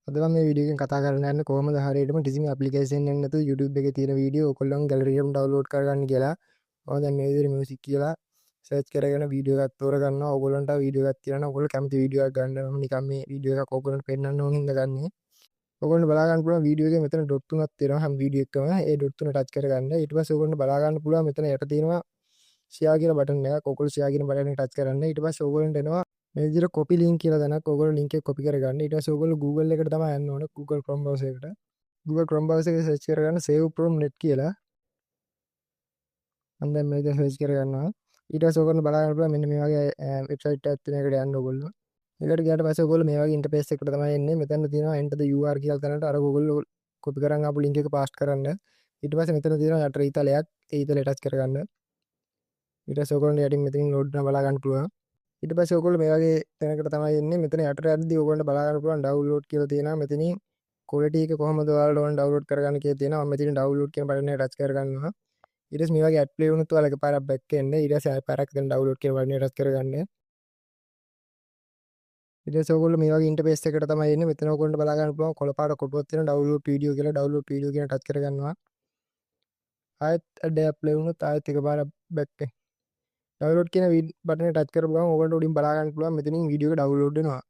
අද මම මේ වීඩියෝ එකෙන් කතා කරන්න යන්නේ කොහොමද හරියටම කිසිම ඇප්ලිකේෂන් එකක් නැතුව YouTube එකේ තියෙන වීඩියෝ ඔයගොල්ලෝ ගැලරි එකෙන් ඩවුන්ලෝඩ් කරගන්න කියලා. ඔය දැන් මේ විදිහට මියුසික් කියලා සර්ච් කරගෙන වීඩියෝ එකක් තෝරගන්නවා. ඔයගොල්ලන්ට වීඩියෝ එකක් තියෙනවා. ඔයගොල්ලෝ කැමති වීඩියෝ එකක් ගන්න. මම නිකන් මේ වීඩියෝ එකක් ඔයගොල්ලන්ට පෙන්නන්න ඕන හින්දා ගන්නේ. ඔයගොල්ලන්ට බලා ගන්න පුළුවන් වීඩියෝ එකේ මෙතන ඩොට් තුනක් තියෙනවා හැම වීඩියෝ එකකම. ඒ ඩොට් තුන ටච් කරගන්න. ඊට පස්සේ ඔයගොල්ලන්ට බලා ගන්න පුළුවන් මෙතන යට තියෙනවා ෂෙයා කියලා බටන් එකක්. ඔයගොල්ලෝ ෂෙයා කියන බටන් එක ටච් කරන්න. ඊට පස්සේ ඔයගොල්ලන්ට එනවා මේ විදිහට කොපි ලින්ක් කියලා දැනක්. ඔයගොල්ලෝ ලින්ක් එක කොපි කරගන්න. ඊට පස්සේ ඔයගොල්ලෝ Google එකට තමයි යන්න ඕනේ. Google Chrome browser එකට. Google Chrome browser එකේ සර්ච් කරගන්න save from net කියලා. මම දැන් මේක සර්ච් කරගන්නවා. ඊට පස්සේ ඔයගොල්ලෝ බලා ගන්න පුළුවන් මෙන්න මේ වගේ වෙබ්සයිට් එකක් තියෙන එකට යන්න ඔයගොල්ලෝ. ඒකට ගියාට පස්සේ ඔයගොල්ලෝ මේ වගේ ඉන්ටර්ෆේස් එකකට තමයි එන්නේ. මෙතන තියෙනවා enter the URL කියලා තැනට අර ඔයගොල්ලෝ කොපි කරන් ආපු ලින්ක් එක පාස්ට් කරන්න. ඊට පස්සේ මෙතන තියෙනවා යට ඊතලයක්. ඒ ඊතලේ ටච් කරගන්න. ඊට පස්සේ ඔයගොල්ලෝ යටින් මෙතනින් ලෝඩ් කරලා බලා ගන්න පුළුවන්. ඊට පස්සේ ඔයගොල්ලෝ මේ වගේ තැනකට තමයි එන්නේ. මෙතන යටට යද්දී ඔයගොල්ලන්ට බලා ගන්න පුළුවන් ඩවුන්ලෝඩ් කියලා තියෙනවා. මෙතනින් quality එක කොහොමද ඔයාලට ඕන ඩවුන්ලෝඩ් කරගන්න කියලා තියෙනවා. මම මෙතනින් ඩවුන්ලෝඩ් කියන බටන් එක ටච් කරගන්නවා. ඊට පස්සේ මේ වගේ ඇඩ් ප්ලේ වුණොත් ඔයාලා එකපාරක් බැක් එන්න. ඊට පස්සේ ආයෙ පාරක් දැන් ඩවුන්ලෝඩ් කියන බටන් එක ටච් කරගන්න. ඊට පස්සේ ඔයගොල්ලෝ මේ වගේ ඉන්ටර්ෆේස් එකකට තමයි එන්නේ. මෙතන ඔයගොල්ලන්ට බලා ගන්න පුළුවන් කොළපාට කොටුවක් තියෙන ඩවුන්ලෝඩ් වීඩියෝ කියලා ඩවුන්ලෝඩ් වීඩියෝ කියන ටච් කරගන්නවා. ආයෙත් ඇඩ් එකක් ප්ලේ වුණොත් ආයෙත් එකපාරක් බැක් එන්න. ඩවුන්ලෝඩ් කියන බටන් එක ටච් කරපු ගමන් ඔයගොල්ලන්ට උඩින් බලා ගන්න පුළුවන් මෙතනින් වීඩියෝ එක ඩවුන්ලෝඩ් වෙනවා.